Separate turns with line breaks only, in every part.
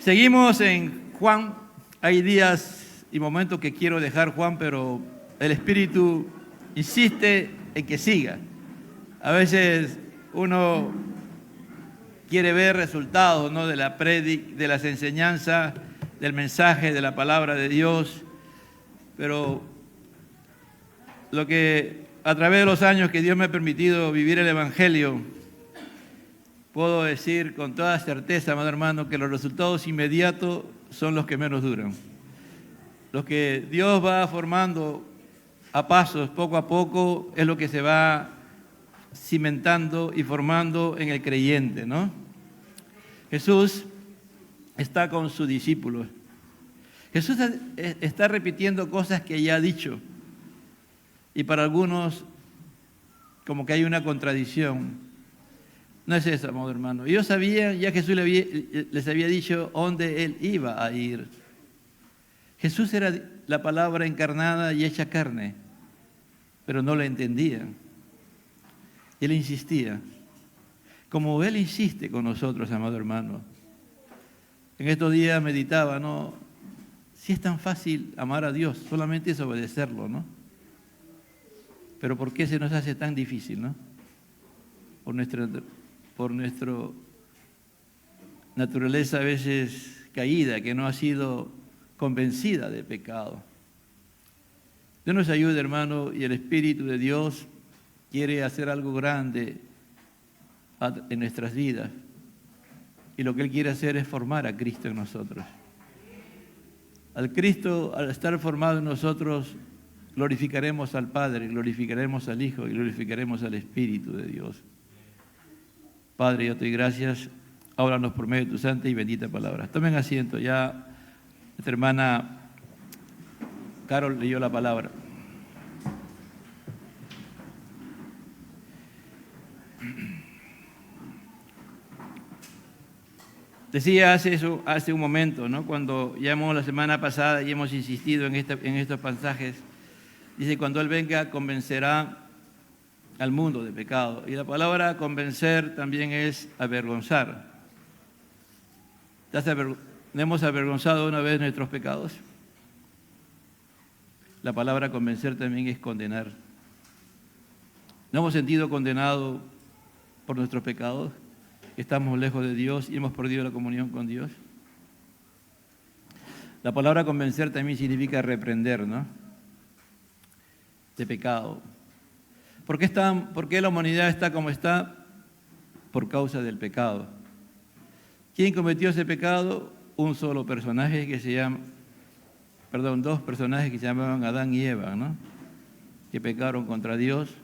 Seguimos en Juan. Hay días y momentos que quiero dejar Juan, pero el Espíritu insiste en que siga. A veces uno quiere ver resultados, ¿no?, de la de las enseñanzas, del mensaje, de la palabra de Dios, pero lo que a través de los años que Dios me ha permitido vivir el Evangelio, puedo decir con toda certeza, amado hermano, que los resultados inmediatos son los que menos duran. Los que Dios va formando a pasos, poco a poco, es lo que se va cimentando y formando en el creyente, ¿no? Jesús está con sus discípulos. Jesús está repitiendo cosas que ya ha dicho. Y para algunos, como que hay una contradicción. No es eso, amado hermano. Ellos sabían, ya Jesús les había dicho dónde Él iba a ir. Jesús era la palabra encarnada y hecha carne, pero no la entendían. Él insistía, como Él insiste con nosotros, amado hermano. En estos días meditaba, ¿no? Si es tan fácil amar a Dios, solamente es obedecerlo, ¿no? Pero ¿por qué se nos hace tan difícil, no? Por nuestra naturaleza a veces caída, que no ha sido convencida de pecado. Dios nos ayude, hermano, y el Espíritu de Dios quiere hacer algo grande en nuestras vidas. Y lo que Él quiere hacer es formar a Cristo en nosotros. Al Cristo, al estar formado en nosotros, glorificaremos al Padre, glorificaremos al Hijo y glorificaremos al Espíritu de Dios. Padre, yo te doy gracias. Háblanos por medio de tu santa y bendita palabra. Tomen asiento. Ya nuestra hermana Carol leyó la palabra. Decía hace un momento, ¿no?, cuando llamamos la semana pasada y hemos insistido en estos pasajes, dice, cuando Él venga convencerá al mundo de pecado. Y la palabra convencer también es avergonzar. ¿Hemos avergonzado una vez nuestros pecados? La palabra convencer también es condenar. ¿No hemos sentido condenados por nuestros pecados? Estamos lejos de Dios y hemos perdido la comunión con Dios. La palabra convencer también significa reprender, ¿no?, de pecado. ¿Por qué la humanidad está como está? Por causa del pecado. ¿Quién cometió ese pecado? Un solo personaje que se llama, dos personajes que se llamaban Adán y Eva, ¿no?, que pecaron contra Dios,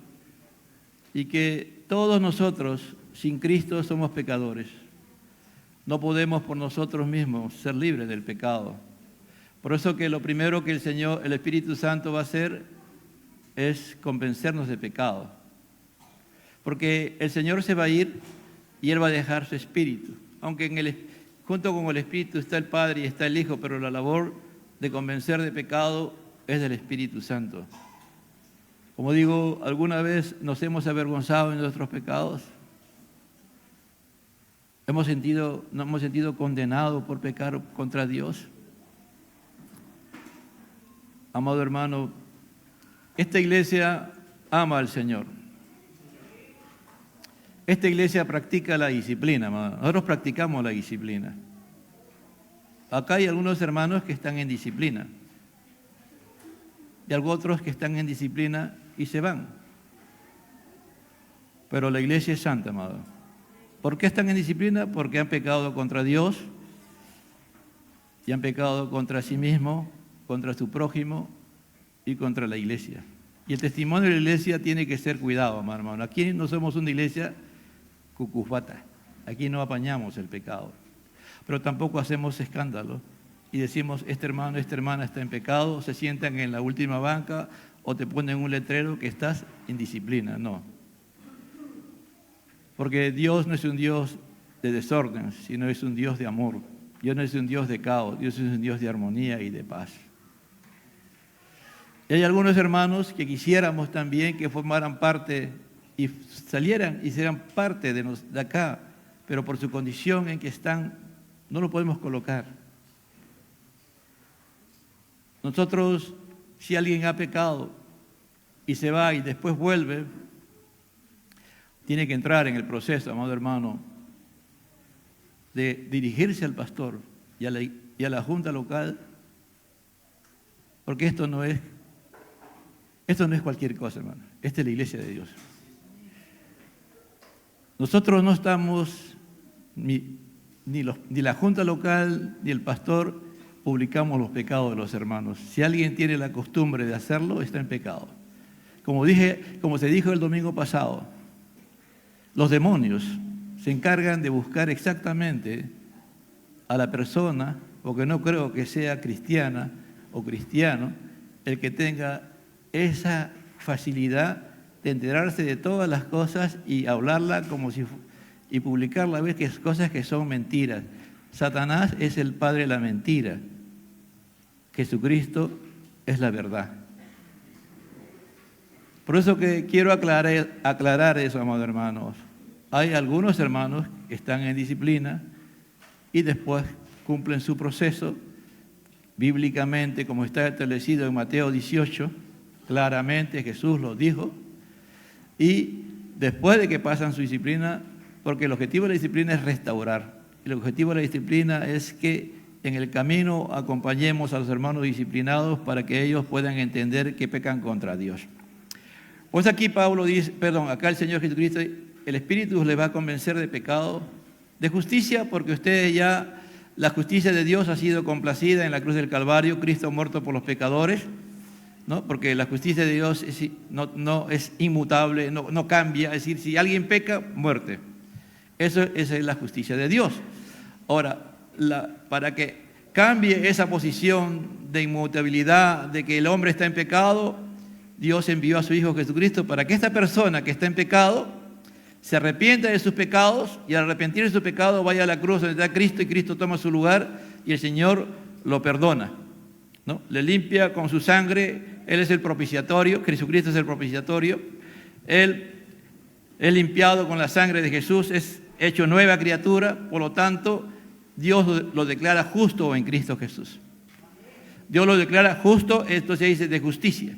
y que todos nosotros, sin Cristo, somos pecadores. No podemos por nosotros mismos ser libres del pecado. Por eso que lo primero que el Espíritu Santo va a hacer es convencernos de pecado. Porque el Señor se va a ir y Él va a dejar su Espíritu. Aunque junto con el Espíritu está el Padre y está el Hijo, pero la labor de convencer de pecado es del Espíritu Santo. Como digo, ¿alguna vez nos hemos avergonzado en nuestros pecados? ¿Nos hemos sentido condenados por pecar contra Dios? Amado hermano, esta iglesia ama al Señor. Esta iglesia practica la disciplina, amado. Nosotros practicamos la disciplina. Acá hay algunos hermanos que están en disciplina y algunos otros que están en disciplina y se van. Pero la iglesia es santa, amado. ¿Por qué están en disciplina? Porque han pecado contra Dios y han pecado contra sí mismos, contra su prójimo y contra la iglesia. Y el testimonio de la iglesia tiene que ser cuidado, hermano. Aquí no somos una iglesia cucufata. Aquí no apañamos el pecado. Pero tampoco hacemos escándalo y decimos, este hermano, esta hermana está en pecado, se sientan en la última banca o te ponen un letrero que estás en disciplina. No. Porque Dios no es un Dios de desorden, sino es un Dios de amor. Dios no es un Dios de caos, Dios es un Dios de armonía y de paz. Y hay algunos hermanos que quisiéramos también que formaran parte y salieran y sean parte de acá, pero por su condición en que están no lo podemos colocar. Nosotros, si alguien ha pecado y se va y después vuelve, tiene que entrar en el proceso, amado hermano, de dirigirse al pastor y a la junta local, porque esto no es cualquier cosa, hermano. Esta es la iglesia de Dios. Nosotros no estamos, ni la junta local ni el pastor publicamos los pecados de los hermanos. Si alguien tiene la costumbre de hacerlo, está en pecado. Como se dijo el domingo pasado, los demonios se encargan de buscar exactamente a la persona, porque no creo que sea cristiana o cristiano, el que tenga esa facilidad de enterarse de todas las cosas y hablarla y publicarla a veces cosas que son mentiras. Satanás es el padre de la mentira. Jesucristo es la verdad. Por eso que quiero aclarar eso, amados hermanos. Hay algunos hermanos que están en disciplina y después cumplen su proceso bíblicamente, como está establecido en Mateo 18, claramente Jesús lo dijo, y después de que pasan su disciplina, porque el objetivo de la disciplina es restaurar, el objetivo de la disciplina es que en el camino acompañemos a los hermanos disciplinados para que ellos puedan entender que pecan contra Dios. Pues aquí acá el Señor Jesucristo, el Espíritu les va a convencer de pecado, de justicia, porque ustedes ya, la justicia de Dios ha sido complacida en la cruz del Calvario, Cristo muerto por los pecadores, ¿no? Porque la justicia de Dios no es inmutable, no cambia, es decir, si alguien peca, muerte. Esa es la justicia de Dios. Ahora, para que cambie esa posición de inmutabilidad, de que el hombre está en pecado, Dios envió a su Hijo Jesucristo para que esta persona que está en pecado se arrepienta de sus pecados y al arrepentir de su pecado vaya a la cruz donde está Cristo y Cristo toma su lugar y el Señor lo perdona, ¿no? Le limpia con su sangre, Él es el propiciatorio, Jesucristo es el propiciatorio, Él es limpiado con la sangre de Jesús, es hecho nueva criatura, por lo tanto Dios lo declara justo en Cristo Jesús. Dios lo declara justo, esto se dice de justicia,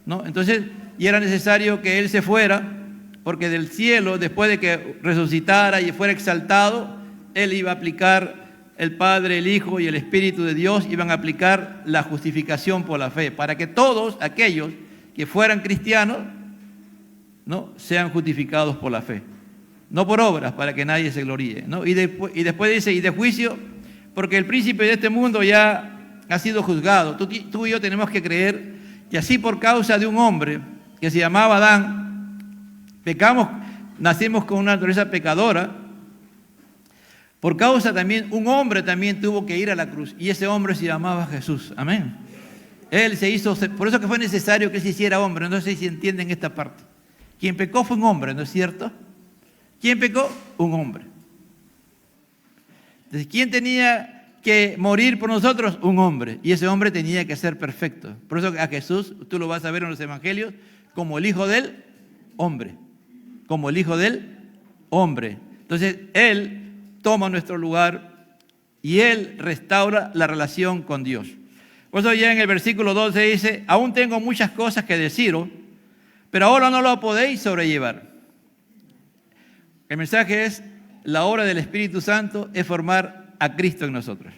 ¿no? Entonces, y era necesario que Él se fuera, porque del cielo, después de que resucitara y fuera exaltado, Él iba a aplicar, el Padre, el Hijo y el Espíritu de Dios iban a aplicar la justificación por la fe, para que todos aquellos que fueran cristianos, ¿no?, sean justificados por la fe, no por obras, para que nadie se gloríe, ¿no? Y después dice, y de juicio, porque el príncipe de este mundo ya ha sido juzgado. Tú y yo tenemos que creer que así por causa de un hombre que se llamaba Adán, pecamos, nacimos con una naturaleza pecadora, por causa también, un hombre también tuvo que ir a la cruz, y ese hombre se llamaba Jesús, amén. Él se hizo, por eso que fue necesario que él se hiciera hombre, no sé si entienden esta parte. Quien pecó fue un hombre, ¿no es cierto? ¿Quién pecó? Un hombre. Entonces, ¿quién tenía que morir por nosotros? Un hombre, y ese hombre tenía que ser perfecto. Por eso a Jesús, tú lo vas a ver en los evangelios, como el Hijo del Hombre. Como el Hijo del Hombre. Entonces, Él toma nuestro lugar y Él restaura la relación con Dios. Por eso ya en el versículo 12 dice, aún tengo muchas cosas que deciros, pero ahora no lo podéis sobrellevar. El mensaje es, la obra del Espíritu Santo es formar a Cristo en nosotros.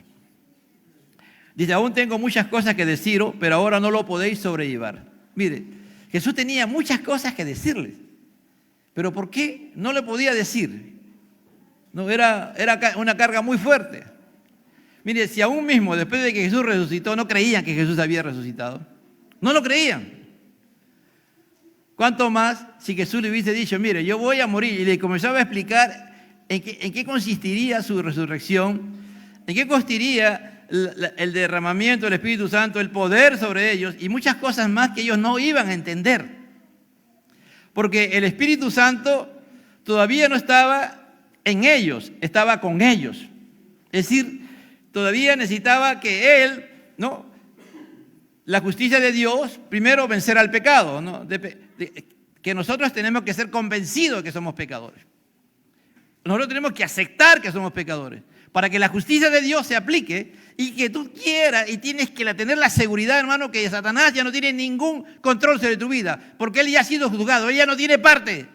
Dice, aún tengo muchas cosas que deciros, pero ahora no lo podéis sobrellevar. Mire, Jesús tenía muchas cosas que decirles, pero ¿por qué no le podía decir? No, era una carga muy fuerte. Mire, si aún mismo, después de que Jesús resucitó, no creían que Jesús había resucitado. No lo creían. ¿Cuánto más si Jesús le hubiese dicho, mire, yo voy a morir? Y le comenzaba a explicar en qué consistiría su resurrección, en qué consistiría el derramamiento del Espíritu Santo, el poder sobre ellos y muchas cosas más que ellos no iban a entender. Porque el Espíritu Santo todavía no estaba en ellos, estaba con ellos. Es decir, todavía necesitaba que Él, ¿no?, la justicia de Dios, primero vencer al pecado, ¿no?, que nosotros tenemos que ser convencidos de que somos pecadores. Nosotros tenemos que aceptar que somos pecadores. para que la justicia de Dios se aplique y que tú quieras y tienes que tener la seguridad, hermano, que Satanás ya no tiene ningún control sobre tu vida, porque él ya ha sido juzgado, él ya no tiene parte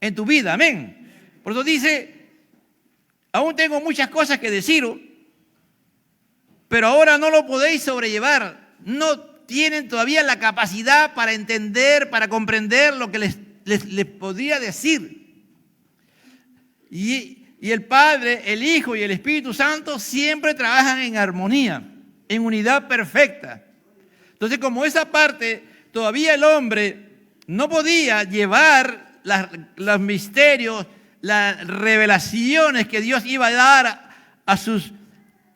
en tu vida, amén. Por eso dice, aún tengo muchas cosas que deciros, pero ahora no lo podéis sobrellevar, no tienen todavía la capacidad para entender, para comprender lo que les podría decir. Y el Padre, el Hijo y el Espíritu Santo siempre trabajan en armonía, en unidad perfecta. Entonces, como esa parte, todavía el hombre no podía llevar los misterios, las revelaciones que Dios iba a dar a sus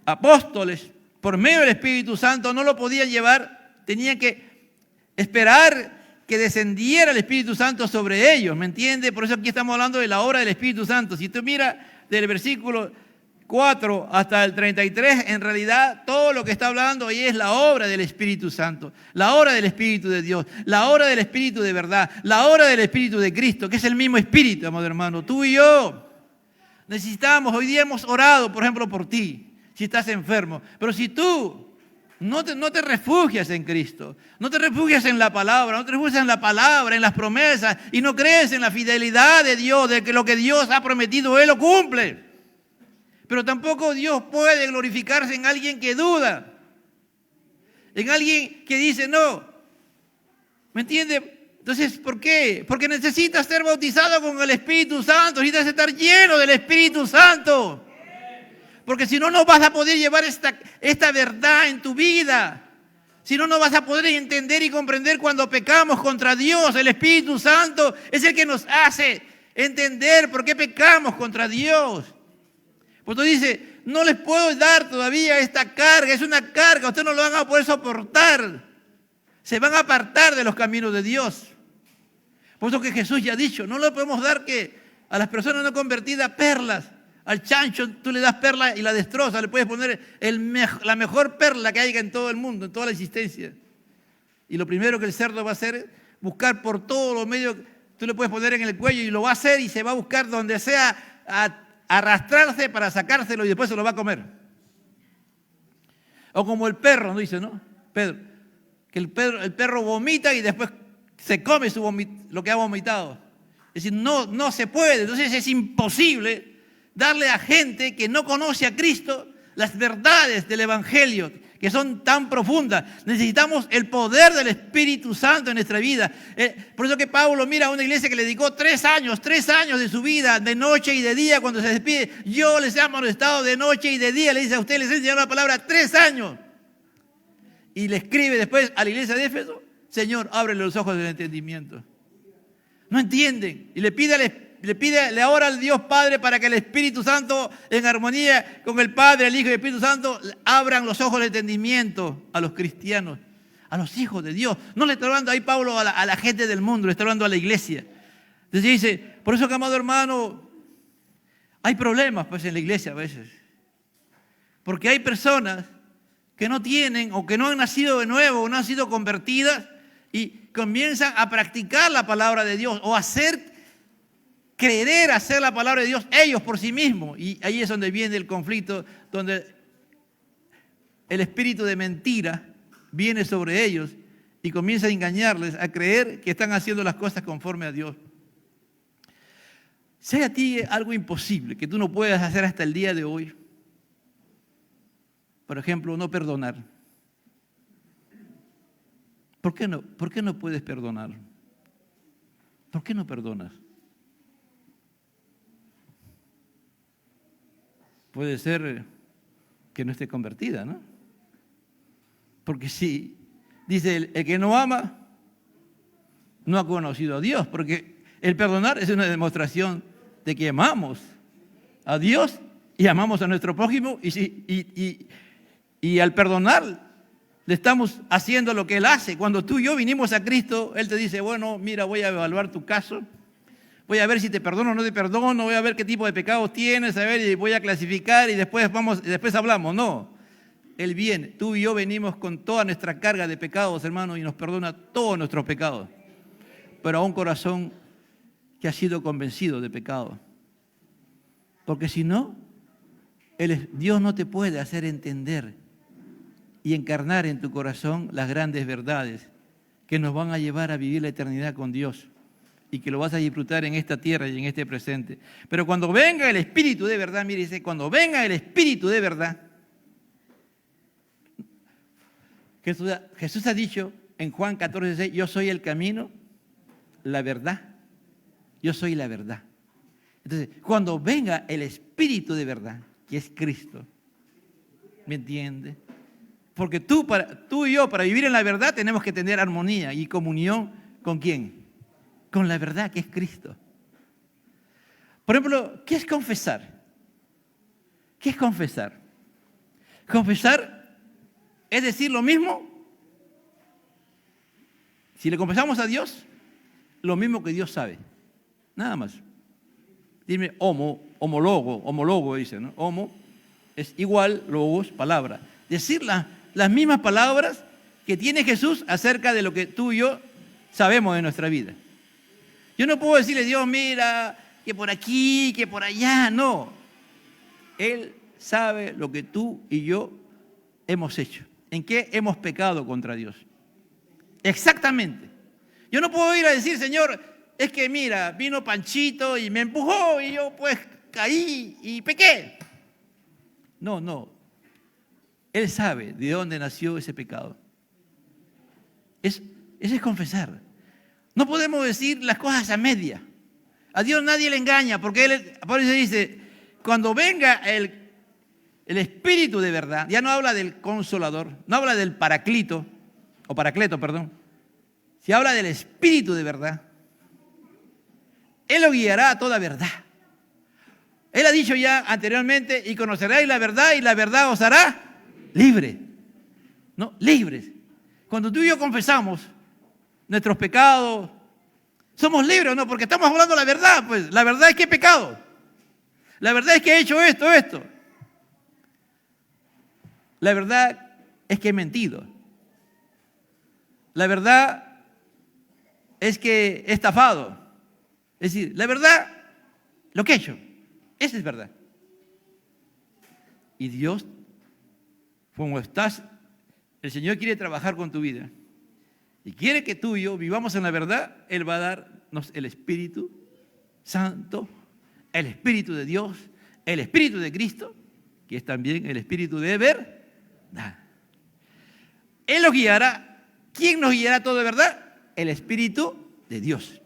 apóstoles por medio del Espíritu Santo, no lo podía llevar, tenían que esperar que descendiera el Espíritu Santo sobre ellos, ¿me entiende? Por eso aquí estamos hablando de la obra del Espíritu Santo. Si tú miras del versículo 4 hasta el 33, en realidad todo lo que está hablando ahí es la obra del Espíritu Santo, la obra del Espíritu de Dios, la obra del Espíritu de verdad, la obra del Espíritu de Cristo, que es el mismo Espíritu, amado hermano. Tú y yo necesitamos, hoy día hemos orado, por ejemplo, por ti, si estás enfermo, pero si tú no te refugias en Cristo, no te refugias en la palabra, no te refugias en la palabra, en las promesas, y no crees en la fidelidad de Dios, de que lo que Dios ha prometido, Él lo cumple. Pero tampoco Dios puede glorificarse en alguien que duda, en alguien que dice no. ¿Me entiende? Entonces, ¿por qué? Porque necesitas ser bautizado con el Espíritu Santo, necesitas estar lleno del Espíritu Santo. Porque si no, no vas a poder llevar esta verdad en tu vida. Si no, no vas a poder entender y comprender cuando pecamos contra Dios. El Espíritu Santo es el que nos hace entender por qué pecamos contra Dios. Pues tú dices, no les puedo dar todavía esta carga. Es una carga, ustedes no lo van a poder soportar. Se van a apartar de los caminos de Dios. Por eso que Jesús ya ha dicho, no le podemos dar que a las personas no convertidas perlas. Al chancho tú le das perla y la destrozas, le puedes poner la mejor perla que haya en todo el mundo, en toda la existencia. Y lo primero que el cerdo va a hacer es buscar por todos los medios, tú le puedes poner en el cuello y lo va a hacer y se va a buscar donde sea a arrastrarse para sacárselo y después se lo va a comer. O como el perro, ¿no dice, no? Pedro, que el perro vomita y después se come lo que ha vomitado. Es decir, no se puede, entonces es imposible darle a gente que no conoce a Cristo las verdades del Evangelio, que son tan profundas. Necesitamos el poder del Espíritu Santo en nuestra vida. Por eso que Pablo mira a una iglesia que le dedicó 3 años de su vida, de noche y de día, cuando se despide. Yo les he amonestado de noche y de día, le dice a usted, les he enseñado la palabra 3 años. Y le escribe después a la iglesia de Éfeso, Señor, ábrele los ojos del entendimiento. No entienden. Y le ora al Dios Padre para que el Espíritu Santo, en armonía con el Padre, el Hijo y el Espíritu Santo, abran los ojos del entendimiento a los cristianos, a los hijos de Dios. No le está hablando ahí Pablo a la gente del mundo, le está hablando a la iglesia. Entonces dice, por eso que, amado hermano, hay problemas pues en la iglesia a veces. Porque hay personas que no tienen o que no han nacido de nuevo o no han sido convertidas y comienzan a practicar la palabra de Dios o a querer hacer la palabra de Dios ellos por sí mismos. Y ahí es donde viene el conflicto, donde el espíritu de mentira viene sobre ellos y comienza a engañarles, a creer que están haciendo las cosas conforme a Dios. Si hay a ti algo imposible que tú no puedas hacer hasta el día de hoy, por ejemplo, no perdonar. ¿Por qué no? ¿Por qué no puedes perdonar? ¿Por qué no perdonas? Puede ser que no esté convertida, ¿no? Porque si dice el que no ama, no ha conocido a Dios, porque el perdonar es una demostración de que amamos a Dios y amamos a nuestro prójimo y al perdonar le estamos haciendo lo que Él hace. Cuando tú y yo vinimos a Cristo, Él te dice, bueno, mira, voy a evaluar tu caso, voy a ver si te perdono o no te perdono, voy a ver qué tipo de pecados tienes, a ver, y voy a clasificar y después hablamos. No, Él viene, tú y yo venimos con toda nuestra carga de pecados, hermano, y nos perdona todos nuestros pecados, pero a un corazón que ha sido convencido de pecado. Porque si no, Dios no te puede hacer entender y encarnar en tu corazón las grandes verdades que nos van a llevar a vivir la eternidad con Dios y que lo vas a disfrutar en esta tierra y en este presente. Pero cuando venga el Espíritu de verdad, mire, dice, cuando venga el Espíritu de verdad, Jesús ha dicho en Juan 14:6, yo soy el camino, la verdad, yo soy la verdad. Entonces, cuando venga el Espíritu de verdad, que es Cristo, ¿me entiende? Porque tú y yo, para vivir en la verdad, tenemos que tener armonía y comunión ¿con quién? Con la verdad, que es Cristo. Por ejemplo, ¿qué es confesar? ¿Qué es confesar? Confesar es decir lo mismo. Si le confesamos a Dios, lo mismo que Dios sabe. Nada más. Dime homólogo dice, ¿no? Homo es igual, logos, palabra. Decir las mismas palabras que tiene Jesús acerca de lo que tú y yo sabemos de nuestra vida. Yo no puedo decirle, Dios, mira, que por aquí, que por allá, no. Él sabe lo que tú y yo hemos hecho, en qué hemos pecado contra Dios. Exactamente. Yo no puedo ir a decir, Señor, es que mira, vino Panchito y me empujó y yo pues caí y pequé. No. Él sabe de dónde nació ese pecado. Eso es confesar. No podemos decir las cosas a media. A Dios nadie le engaña, porque por eso dice, cuando venga el Espíritu de verdad, ya no habla del Consolador, no habla del Paracleto, se habla del Espíritu de verdad. Él lo guiará a toda verdad. Él ha dicho ya anteriormente, y conoceréis la verdad, y la verdad os hará libre. ¿No? Libres. Cuando tú y yo confesamos nuestros pecados, somos libres, ¿no? Porque estamos hablando la verdad, pues. La verdad es que he pecado. La verdad es que he hecho esto. La verdad es que he mentido. La verdad es que he estafado. Es decir, la verdad, lo que he hecho, esa es verdad. Y Dios, como estás, el Señor quiere trabajar con tu vida y quiere que tú y yo vivamos en la verdad. Él va a darnos el Espíritu Santo, el Espíritu de Dios, el Espíritu de Cristo, que es también el Espíritu de verdad. Él nos guiará. ¿Quién nos guiará a todo de verdad? El Espíritu de Dios.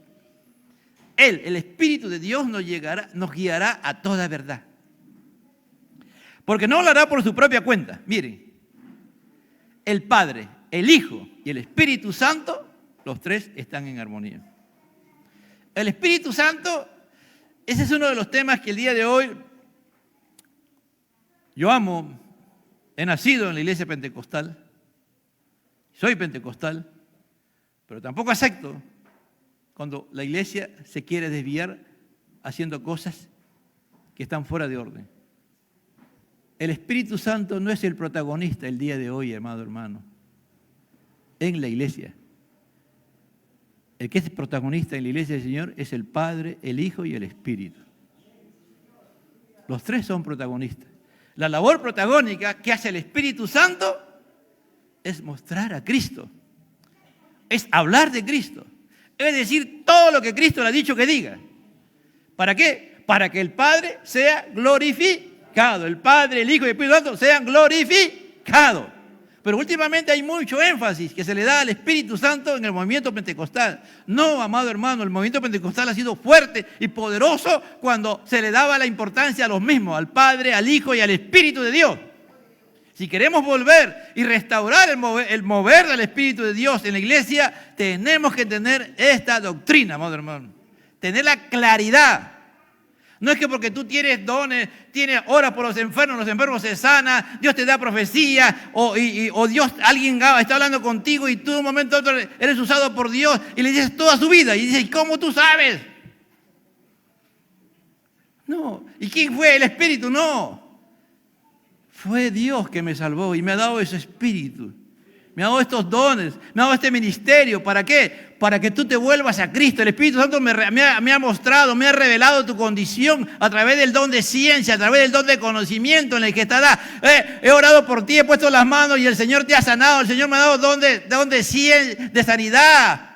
Él, el Espíritu de Dios, nos guiará a toda verdad. Porque no lo hará por su propia cuenta. Miren, el Padre, el Hijo y el Espíritu Santo, los tres están en armonía. El Espíritu Santo, ese es uno de los temas que el día de hoy yo amo. He nacido en la iglesia pentecostal, soy pentecostal, pero tampoco acepto cuando la iglesia se quiere desviar haciendo cosas que están fuera de orden. El Espíritu Santo no es el protagonista el día de hoy, amado hermano, en la iglesia. El que es protagonista en la iglesia del Señor es el Padre, el Hijo y el Espíritu. Los tres son protagonistas. La labor protagónica que hace el Espíritu Santo es mostrar a Cristo, es hablar de Cristo, es decir todo lo que Cristo le ha dicho que diga. ¿Para qué? Para que el Padre sea glorificado, el Padre, el Hijo y el Espíritu Santo sean glorificados. Pero últimamente hay mucho énfasis que se le da al Espíritu Santo en el movimiento pentecostal. No, amado hermano, el movimiento pentecostal ha sido fuerte y poderoso cuando se le daba la importancia a los mismos, al Padre, al Hijo y al Espíritu de Dios. Si queremos volver y restaurar el mover del Espíritu de Dios en la iglesia, tenemos que tener esta doctrina, amado hermano. Tener la claridad. No es que porque tú tienes dones, tienes oras por los enfermos se sanan, Dios te da profecía, o Dios, alguien está hablando contigo y tú de un momento a otro eres usado por Dios y le dices toda su vida. Y dices, ¿cómo tú sabes? No. ¿Y quién fue? El Espíritu. No. Fue Dios que me salvó y me ha dado ese Espíritu me ha dado estos dones, me ha dado este ministerio. ¿Para qué? Para que tú te vuelvas a Cristo. El Espíritu Santo me ha mostrado, me ha revelado tu condición a través del don de ciencia, a través del don de conocimiento en el que estará. He orado por ti, he puesto las manos y el Señor te ha sanado. El Señor me ha dado don de sanidad.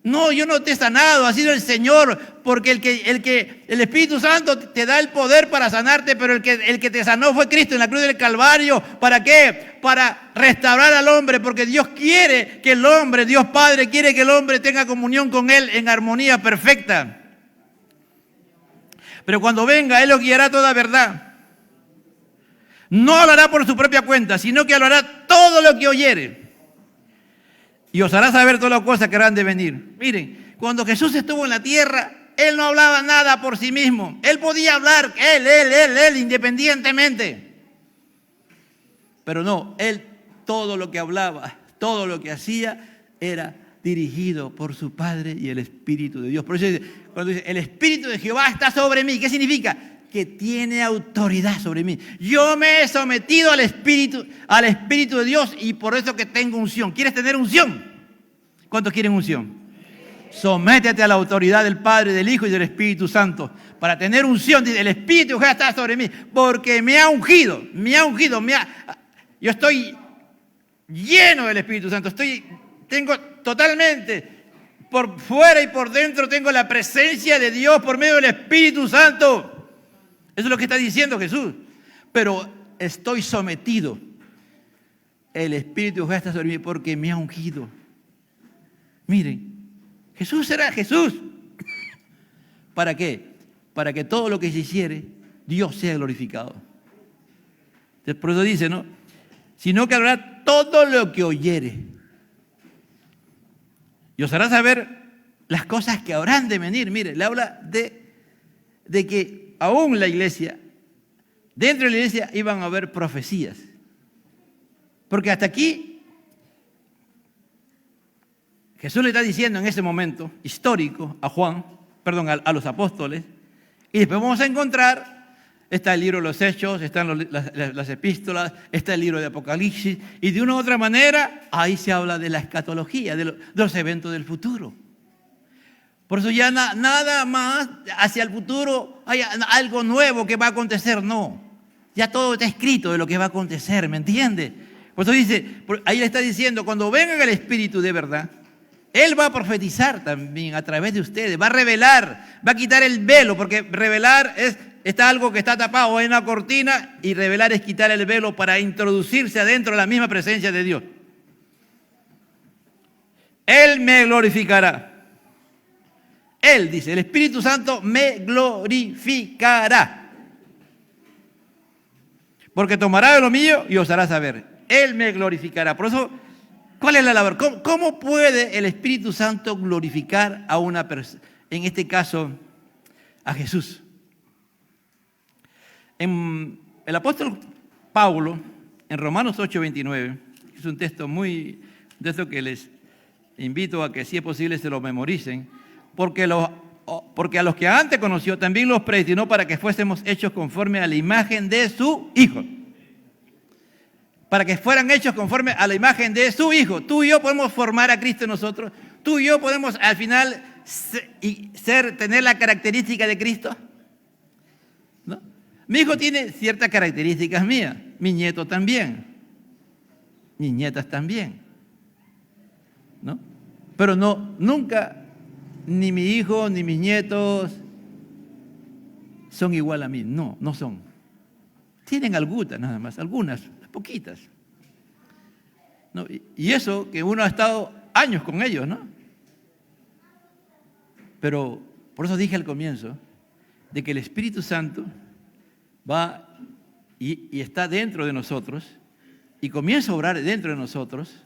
No, yo no te he sanado, ha sido el Señor, porque el Espíritu Santo te da el poder para sanarte, pero el que te sanó fue Cristo en la cruz del Calvario. ¿Para qué? Para restaurar al hombre, porque Dios quiere que el hombre, Dios Padre quiere que el hombre tenga comunión con Él en armonía perfecta. Pero cuando venga, Él lo guiará a toda verdad. No hablará por su propia cuenta, sino que hablará todo lo que oyere. Y os hará saber todas las cosas que habrán de venir. Miren, cuando Jesús estuvo en la tierra, Él no hablaba nada por sí mismo. Él podía hablar, Él, independientemente. Pero no, Él todo lo que hablaba, todo lo que hacía, era dirigido por su Padre y el Espíritu de Dios. Por eso dice, cuando dice, el Espíritu de Jehová está sobre mí, ¿qué significa? Que tiene autoridad sobre mí. Yo me he sometido al Espíritu de Dios y por eso que tengo unción. ¿Quieres tener unción? ¿Cuántos quieren unción? Sométete a la autoridad del Padre, del Hijo y del Espíritu Santo. Para tener unción, dice, el Espíritu de Jehová está sobre mí, porque me ha ungido. Yo estoy lleno del Espíritu Santo. Tengo totalmente, por fuera y por dentro, tengo la presencia de Dios por medio del Espíritu Santo. Eso es lo que está diciendo Jesús. Pero estoy sometido. El Espíritu de Jehová está sobre mí porque me ha ungido. Miren, Jesús será Jesús. ¿Para qué? Para que todo lo que se hiciere, Dios sea glorificado. Entonces, por eso dice, ¿no? Sino que hablará todo lo que oyere. Y os hará saber las cosas que habrán de venir. Mire, le habla de que aún la iglesia, dentro de la iglesia iban a haber profecías. Porque hasta aquí, Jesús le está diciendo en ese momento histórico a los apóstoles, y después vamos a encontrar, está el libro de los Hechos, están las epístolas, está el libro de Apocalipsis, y de una u otra manera, ahí se habla de la escatología, de los eventos del futuro. Por eso ya nada más hacia el futuro hay algo nuevo que va a acontecer, no. Ya todo está escrito de lo que va a acontecer, ¿me entiende? Por eso dice, ahí le está diciendo, cuando venga el Espíritu de verdad, Él va a profetizar también a través de ustedes, va a revelar, va a quitar el velo, porque revelar está algo que está tapado en una cortina y revelar es quitar el velo para introducirse adentro de la misma presencia de Dios. Él me glorificará. Él dice, el Espíritu Santo me glorificará. Porque tomará de lo mío y os hará saber. Él me glorificará. Por eso, ¿cuál es la labor? ¿Cómo puede el Espíritu Santo glorificar a una persona? En este caso, a Jesús. El apóstol Pablo, en Romanos 8:29, es un texto de esto que les invito a que si es posible se lo memoricen, porque a los que antes conoció también los predestinó para que fuésemos hechos conforme a la imagen de su Hijo. Para que fueran hechos conforme a la imagen de su Hijo. Tú y yo podemos formar a Cristo en nosotros. Tú y yo podemos al final tener la característica de Cristo. ¿No? Mi hijo tiene ciertas características mías. Mi nieto también. Mis nietas también. ¿No? Pero nunca, ni mi hijo ni mis nietos son igual a mí. No son. Tienen algunas nada más, algunas, poquitas. ¿No? Y eso que uno ha estado años con ellos, ¿no? Pero por eso dije al comienzo de que el Espíritu Santo va y está dentro de nosotros y comienza a obrar dentro de nosotros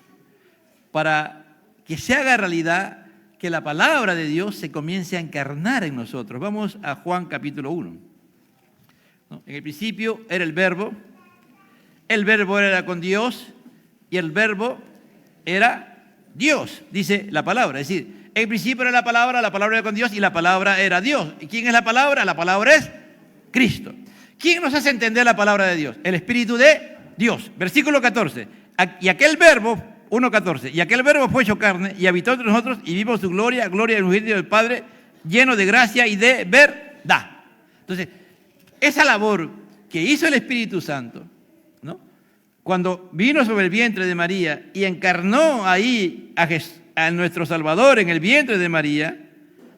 para que se haga realidad, que la palabra de Dios se comience a encarnar en nosotros. Vamos a Juan capítulo 1. ¿No? En el principio era el Verbo era con Dios y el Verbo era Dios, dice la palabra. Es decir, en el principio era la palabra era con Dios y la palabra era Dios. ¿Y quién es la palabra? La palabra es Cristo. ¿Quién nos hace entender la palabra de Dios? El Espíritu de Dios. Versículo 14. Y aquel Verbo 1:14. Y aquel verbo fue hecho carne y habitó entre nosotros y vimos su gloria, gloria del unigénito del Padre, lleno de gracia y de verdad. Entonces, esa labor que hizo el Espíritu Santo, ¿no?, cuando vino sobre el vientre de María y encarnó ahí a nuestro Salvador en el vientre de María,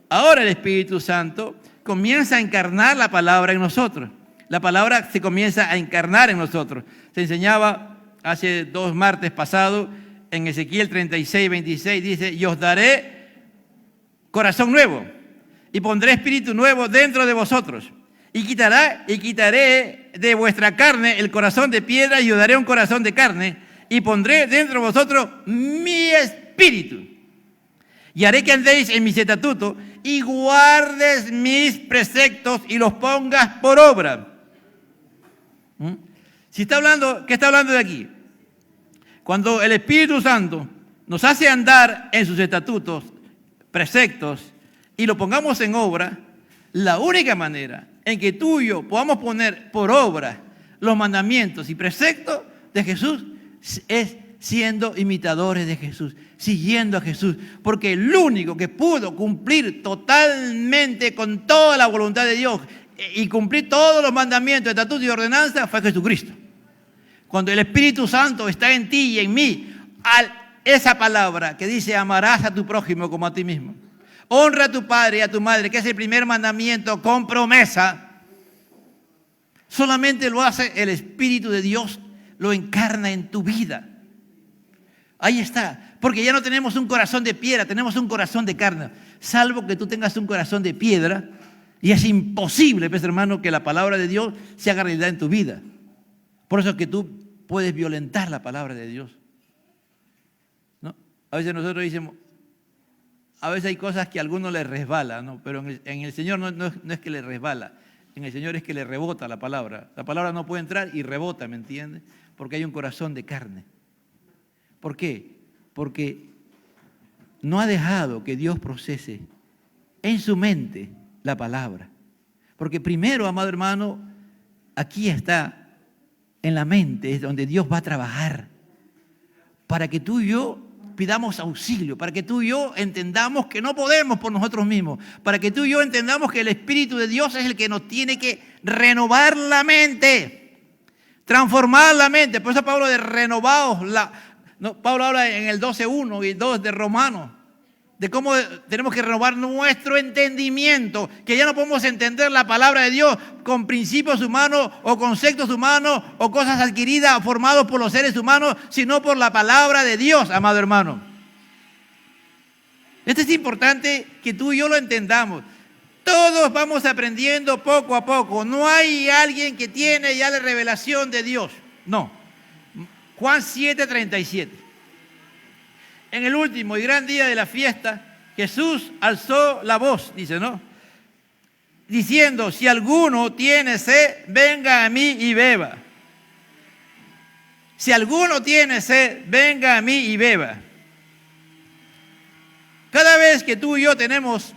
ahora el Espíritu Santo comienza a encarnar la palabra en nosotros. La palabra se comienza a encarnar en nosotros. Se enseñaba hace 2 martes pasados en Ezequiel 36:26, dice: y os daré corazón nuevo y pondré espíritu nuevo dentro de vosotros. Y quitaré de vuestra carne el corazón de piedra y os daré un corazón de carne y pondré dentro de vosotros mi espíritu. Y haré que andéis en mis estatutos y guardes mis preceptos y los pongas por obra. Si está hablando, ¿qué está hablando de aquí? Cuando el Espíritu Santo nos hace andar en sus estatutos, preceptos y lo pongamos en obra, la única manera en que tú y yo podamos poner por obra los mandamientos y preceptos de Jesús es siendo imitadores de Jesús, siguiendo a Jesús, porque el único que pudo cumplir totalmente con toda la voluntad de Dios y cumplir todos los mandamientos, estatutos y ordenanzas fue Jesucristo. Cuando el Espíritu Santo está en ti y en mí, esa palabra que dice: amarás a tu prójimo como a ti mismo, honra a tu padre y a tu madre, que es el primer mandamiento con promesa, solamente lo hace el Espíritu de Dios, lo encarna en tu vida. Ahí está, porque ya no tenemos un corazón de piedra, tenemos un corazón de carne. Salvo que tú tengas un corazón de piedra, y es imposible, pues, hermano, que la palabra de Dios se haga realidad en tu vida. Por eso es que tú puedes violentar la palabra de Dios, ¿no? A veces nosotros decimos, a veces hay cosas que a algunos les resbala, ¿no? Pero en el Señor no es que le resbala, en el Señor es que le rebota la palabra. La palabra no puede entrar y rebota, ¿me entiendes? Porque hay un corazón de carne. ¿Por qué? Porque no ha dejado que Dios procese en su mente la palabra. Porque primero, amado hermano, aquí está en la mente, es donde Dios va a trabajar para que tú y yo pidamos auxilio, para que tú y yo entendamos que no podemos por nosotros mismos, para que tú y yo entendamos que el Espíritu de Dios es el que nos tiene que renovar la mente, transformar la mente. Por eso Pablo de renovaos, Pablo habla en el 12:1 y 2 de Romanos, de cómo tenemos que renovar nuestro entendimiento, que ya no podemos entender la palabra de Dios con principios humanos o conceptos humanos o cosas adquiridas o formados por los seres humanos, sino por la palabra de Dios, amado hermano. Esto es importante que tú y yo lo entendamos. Todos vamos aprendiendo poco a poco. No hay alguien que tiene ya la revelación de Dios. No. Juan 7:37. En el último y gran día de la fiesta, Jesús alzó la voz, dice, ¿no?, diciendo: si alguno tiene sed, venga a mí y beba. Si alguno tiene sed, venga a mí y beba. Cada vez que tú y yo tenemos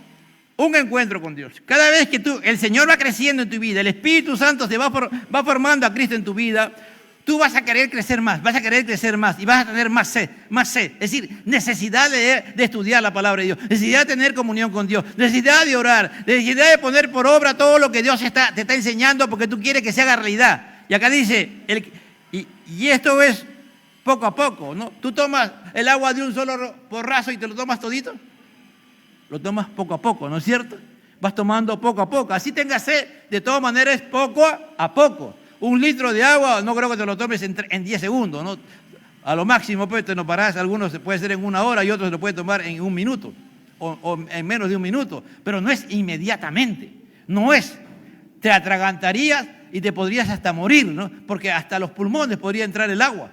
un encuentro con Dios, cada vez que el Señor va creciendo en tu vida, el Espíritu Santo se va formando a Cristo en tu vida, tú vas a querer crecer más, vas a querer crecer más y vas a tener más sed, más sed. Es decir, necesidad de estudiar la palabra de Dios, necesidad de tener comunión con Dios, necesidad de orar, necesidad de poner por obra todo lo que Dios te está enseñando porque tú quieres que se haga realidad. Y acá dice, y esto es poco a poco, ¿no? Tú tomas el agua de un solo porrazo y te lo tomas todito. Lo tomas poco a poco, ¿no es cierto? Vas tomando poco a poco. Así tengas sed, de todas maneras, poco a poco. 1 litro de agua, no creo que te lo tomes en 10 segundos, ¿no? A lo máximo, pues, te lo parás. Algunos se puede hacer en 1 hora y otros se lo pueden tomar en 1 minuto o en menos de 1 minuto. Pero no es inmediatamente, no es. Te atragantarías y te podrías hasta morir, ¿no? Porque hasta los pulmones podría entrar el agua.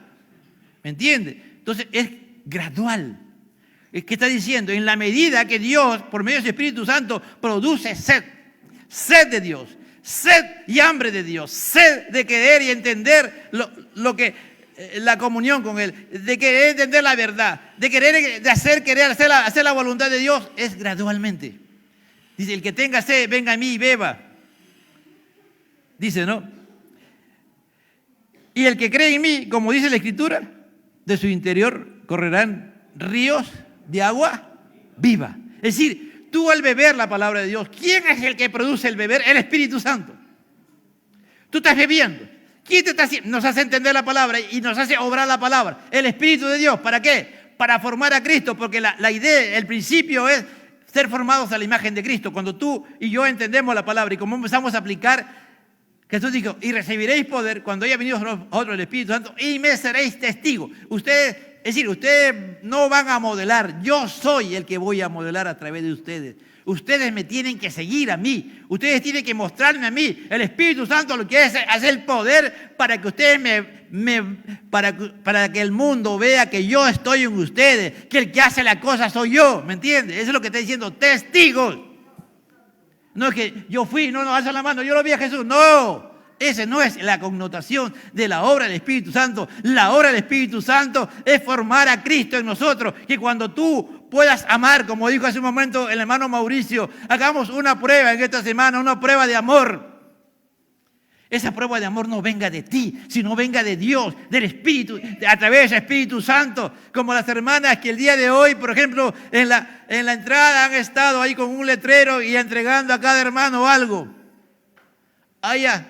¿Me entiendes? Entonces es gradual. ¿Qué está diciendo? En la medida que Dios, por medio de su Espíritu Santo, produce sed de Dios, sed y hambre de Dios, sed de querer y entender la comunión con Él, de querer entender la verdad, de querer hacer la voluntad de Dios, es gradualmente. Dice, el que tenga sed, venga a mí y beba. Dice, ¿no? Y el que cree en mí, como dice la Escritura, de su interior correrán ríos de agua viva. Es decir, tú al beber la palabra de Dios, ¿quién es el que produce el beber? El Espíritu Santo. Tú estás bebiendo. ¿Quién te está haciendo? Nos hace entender la palabra y nos hace obrar la palabra. El Espíritu de Dios. ¿Para qué? Para formar a Cristo, porque la idea, el principio es ser formados a la imagen de Cristo. Cuando tú y yo entendemos la palabra y como empezamos a aplicar, Jesús dijo, y recibiréis poder cuando haya venido a vosotros el Espíritu Santo y me seréis testigos. Ustedes, es decir, ustedes no van a modelar, yo soy el que voy a modelar a través de ustedes. Ustedes me tienen que seguir a mí, ustedes tienen que mostrarme a mí. El Espíritu Santo lo que hace es el poder para que ustedes para que el mundo vea que yo estoy en ustedes, que el que hace la cosa soy yo, ¿me entiendes? Eso es lo que está diciendo, testigos. No es que yo fui, no, alza la mano, yo lo vi a Jesús. No, esa no es la connotación de la obra del Espíritu Santo. La obra del Espíritu Santo es formar a Cristo en nosotros. Que cuando tú puedas amar, como dijo hace un momento el hermano Mauricio, hagamos una prueba en esta semana, una prueba de amor. Esa prueba de amor no venga de ti, sino venga de Dios, del Espíritu, a través del Espíritu Santo. Como las hermanas que el día de hoy, por ejemplo, en la entrada han estado ahí con un letrero y entregando a cada hermano algo. A ella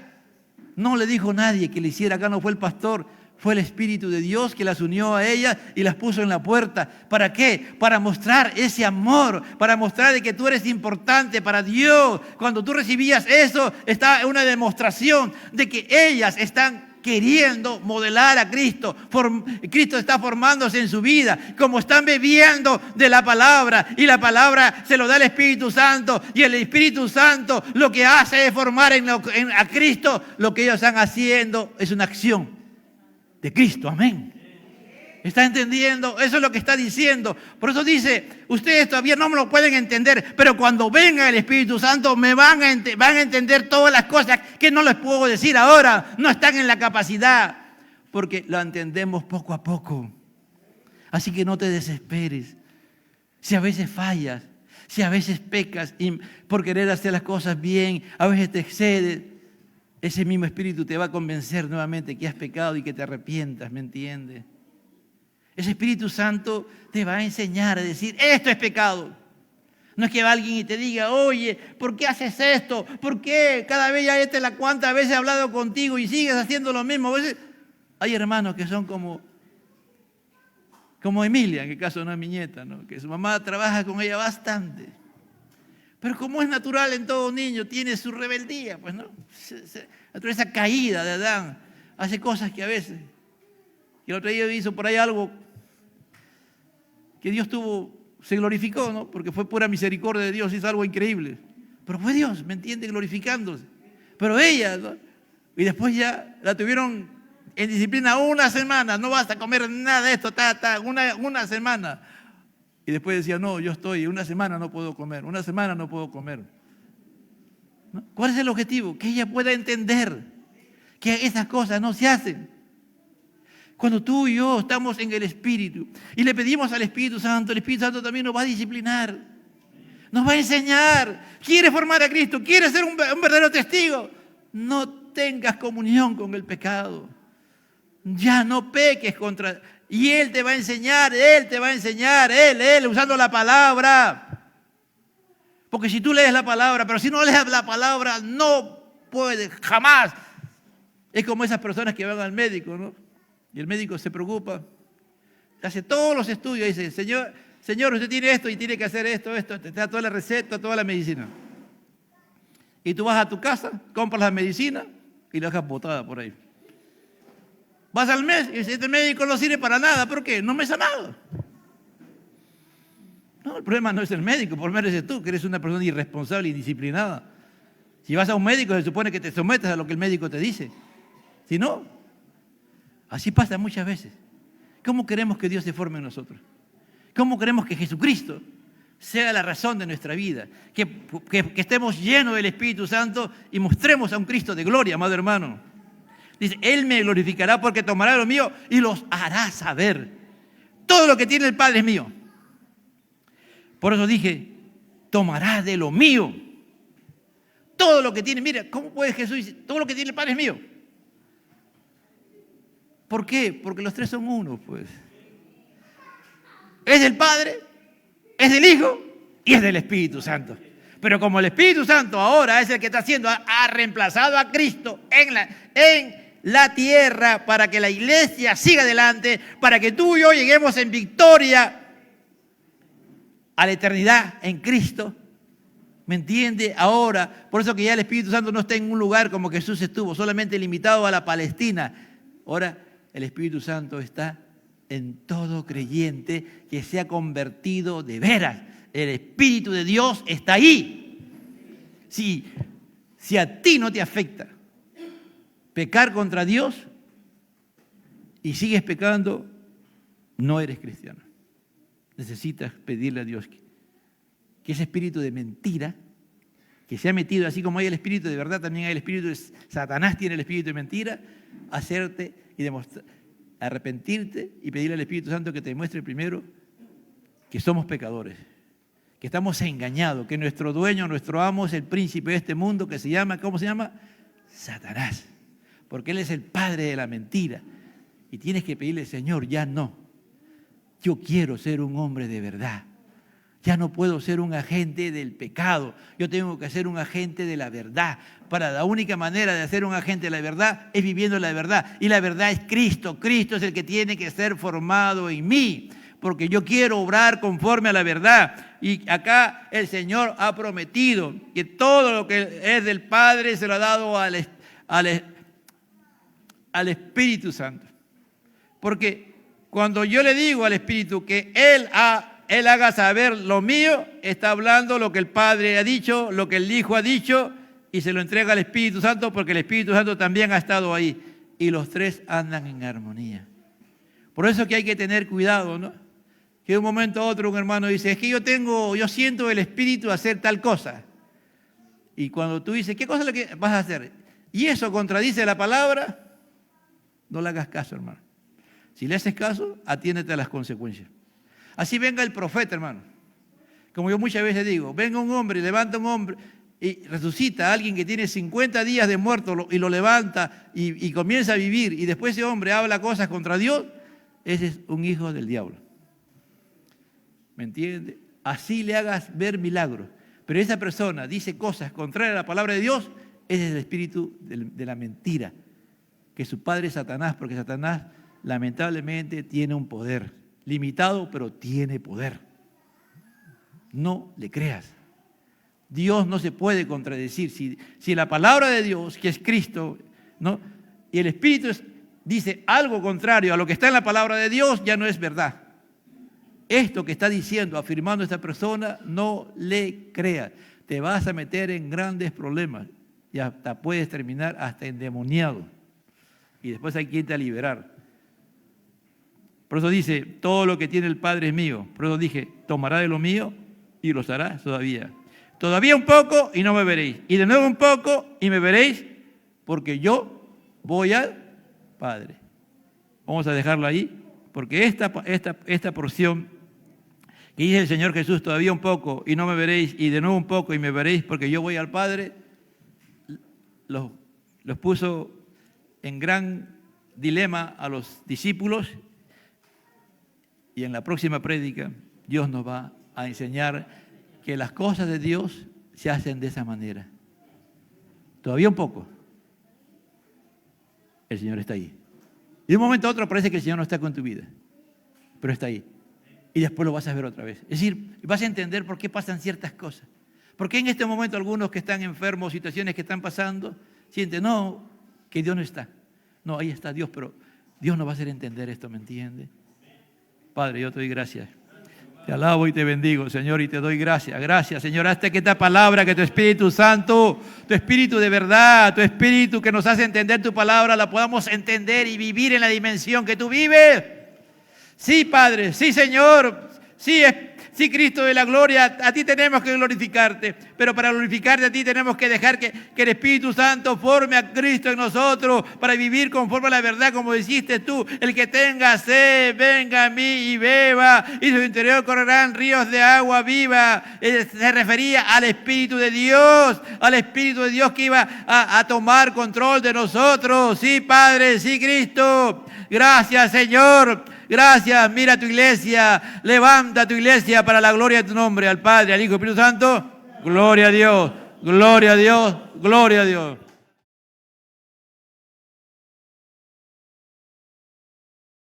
no le dijo nadie que le hiciera, acá no fue el pastor, fue el Espíritu de Dios que las unió a ellas y las puso en la puerta. ¿Para qué? Para mostrar ese amor, para mostrar de que tú eres importante para Dios. Cuando tú recibías eso, está una demostración de que ellas están queriendo modelar a Cristo. Cristo está formándose en su vida. Como están bebiendo de la palabra y la palabra se lo da el Espíritu Santo y el Espíritu Santo lo que hace es formar a Cristo. Lo que ellos están haciendo es una acción de Cristo, amén. ¿Está entendiendo? Eso es lo que está diciendo. Por eso dice, ustedes todavía no me lo pueden entender, pero cuando venga el Espíritu Santo me van a entender todas las cosas que no les puedo decir ahora. No están en la capacidad, porque lo entendemos poco a poco. Así que no te desesperes. Si a veces fallas, si a veces pecas por querer hacer las cosas bien, a veces te excedes, ese mismo Espíritu te va a convencer nuevamente que has pecado y que te arrepientas, ¿me entiendes? Ese Espíritu Santo te va a enseñar a decir, esto es pecado. No es que va alguien y te diga, oye, ¿por qué haces esto? ¿Por qué cada vez ya cuántas veces he hablado contigo y sigues haciendo lo mismo? A veces hay hermanos que son como Emilia, en el caso no es mi nieta, ¿no? Que su mamá trabaja con ella bastante. Pero como es natural en todo niño, tiene su rebeldía, pues no. Esa caída de Adán hace cosas que a veces. Y el otro día hizo por ahí algo que Dios se glorificó, ¿no? Porque fue pura misericordia de Dios, hizo algo increíble. Pero fue Dios, ¿me entiende? Glorificándose. Pero ella, ¿no? Y después ya la tuvieron en disciplina una semana, no basta comer nada de esto, una semana. Y después decía, no, yo estoy, una semana no puedo comer, una semana no puedo comer. ¿No? ¿Cuál es el objetivo? Que ella pueda entender que esas cosas no se hacen. Cuando tú y yo estamos en el Espíritu y le pedimos al Espíritu Santo, el Espíritu Santo también nos va a disciplinar, nos va a enseñar. ¿Quieres formar a Cristo? ¿Quieres ser un verdadero testigo? No tengas comunión con el pecado. Ya no peques contra... Y Él te va a enseñar, Él, usando la palabra. Porque si tú lees la palabra, pero si no lees la palabra, no puedes, jamás. Es como esas personas que van al médico, ¿no? Y el médico se preocupa, hace todos los estudios y dice, señor, usted tiene esto y tiene que hacer esto, te da toda la receta, toda la medicina. Y tú vas a tu casa, compras la medicina y la dejas botada por ahí. Vas al mes y este médico no sirve para nada. ¿Por qué? No me he sanado. No, el problema no es el médico, el problema eres tú, que eres una persona irresponsable y indisciplinada. Si vas a un médico, se supone que te sometes a lo que el médico te dice. Si no, así pasa muchas veces. ¿Cómo queremos que Dios se forme en nosotros? ¿Cómo queremos que Jesucristo sea la razón de nuestra vida? Que estemos llenos del Espíritu Santo y mostremos a un Cristo de gloria, amado hermano. Dice, Él me glorificará porque tomará lo mío y los hará saber. Todo lo que tiene el Padre es mío. Por eso dije, tomará de lo mío. Todo lo que tiene, mira, ¿cómo puede Jesús decir, todo lo que tiene el Padre es mío? ¿Por qué? Porque los tres son uno, pues. es del Padre, es del Hijo y es del Espíritu Santo. Pero como el Espíritu Santo ahora es el que está haciendo, ha reemplazado a Cristo en la tierra para que la iglesia siga adelante, para que tú y yo lleguemos en victoria a la eternidad en Cristo. ¿Me entiende? Ahora, por eso que ya el Espíritu Santo no está en un lugar como Jesús estuvo, solamente limitado a la Palestina. Ahora el Espíritu Santo está en todo creyente que se ha convertido de veras. El Espíritu de Dios está ahí. Si a ti no te afecta pecar contra Dios y sigues pecando, no eres cristiano. Necesitas pedirle a Dios que ese espíritu de mentira que se ha metido, así como hay el espíritu de verdad, también hay el espíritu de Satanás, tiene el espíritu de mentira, hacerte y demostrar, arrepentirte y pedirle al Espíritu Santo que te demuestre primero que somos pecadores, que estamos engañados, que nuestro dueño, nuestro amo es el príncipe de este mundo que se llama, ¿cómo se llama? Satanás, porque él es el padre de la mentira. Y tienes que pedirle, Señor, ya no. Yo quiero ser un hombre de verdad. Ya no puedo ser un agente del pecado. Yo tengo que ser un agente de la verdad. Para la única manera de ser un agente de la verdad es viviendo la verdad. Y la verdad es Cristo. Cristo es el que tiene que ser formado en mí. Porque yo quiero obrar conforme a la verdad. Y acá el Señor ha prometido que todo lo que es del Padre se lo ha dado al Espíritu Santo. Porque cuando yo le digo al Espíritu que Él haga saber lo mío, está hablando lo que el Padre ha dicho, lo que el Hijo ha dicho, y se lo entrega al Espíritu Santo, porque el Espíritu Santo también ha estado ahí. Y los tres andan en armonía. Por eso que hay que tener cuidado, ¿no? Que de un momento a otro un hermano dice, es que yo siento el Espíritu hacer tal cosa. Y cuando tú dices, ¿qué cosa es lo que vas a hacer? Y eso contradice la palabra, no le hagas caso, hermano. Si le haces caso, atiéndete a las consecuencias. Así venga el profeta, hermano. Como yo muchas veces digo, venga un hombre, levanta un hombre y resucita a alguien que tiene 50 días de muerto y lo levanta y comienza a vivir, y después ese hombre habla cosas contra Dios, ese es un hijo del diablo. ¿Me entiende? Así le hagas ver milagros. Pero esa persona dice cosas contrarias a la palabra de Dios, ese es el espíritu de la mentira, que su padre es Satanás, porque Satanás lamentablemente tiene un poder limitado, pero tiene poder. No le creas. Dios no se puede contradecir. Si la palabra de Dios, que es Cristo, ¿no? Y el Espíritu dice algo contrario a lo que está en la palabra de Dios, ya no es verdad. Esto que está diciendo, afirmando esta persona, no le creas. Te vas a meter en grandes problemas y hasta puedes terminar hasta endemoniado. Y después hay que irte a liberar. Por eso dice, todo lo que tiene el Padre es mío. Por eso dije, tomará de lo mío y los hará todavía. Todavía un poco y no me veréis. Y de nuevo un poco y me veréis, porque yo voy al Padre. Vamos a dejarlo ahí, porque esta porción que dice el Señor Jesús, todavía un poco y no me veréis, y de nuevo un poco y me veréis, porque yo voy al Padre, los puso en gran dilema a los discípulos. Y en la próxima prédica, Dios nos va a enseñar que las cosas de Dios se hacen de esa manera. Todavía un poco. El Señor está ahí. Y de un momento a otro parece que el Señor no está con tu vida, pero está ahí. Y después lo vas a ver otra vez. Es decir, vas a entender por qué pasan ciertas cosas. ¿Por qué en este momento algunos que están enfermos, situaciones que están pasando, sienten, no, que Dios no está? No, ahí está Dios, pero Dios nos va a hacer entender esto, ¿me entiende? Padre, yo te doy gracias. Te alabo y te bendigo, Señor, y te doy gracias. Gracias, Señor, hasta que esta palabra, que tu Espíritu Santo, tu Espíritu de verdad, tu Espíritu que nos hace entender tu palabra, la podamos entender y vivir en la dimensión que tú vives. Sí, Padre, sí, Señor, sí, Cristo de la gloria, a ti tenemos que glorificarte, pero para glorificarte a ti tenemos que dejar que el Espíritu Santo forme a Cristo en nosotros para vivir conforme a la verdad, como dijiste tú, el que tenga sed, venga a mí y beba, y de su interior correrán ríos de agua viva. Se refería al Espíritu de Dios que iba a tomar control de nosotros. Sí, Padre, sí, Cristo, gracias, Señor. Gracias, mira tu iglesia, levanta tu iglesia para la gloria de tu nombre, al Padre, al Hijo y al Espíritu Santo. Gloria a Dios, gloria a Dios, gloria a Dios.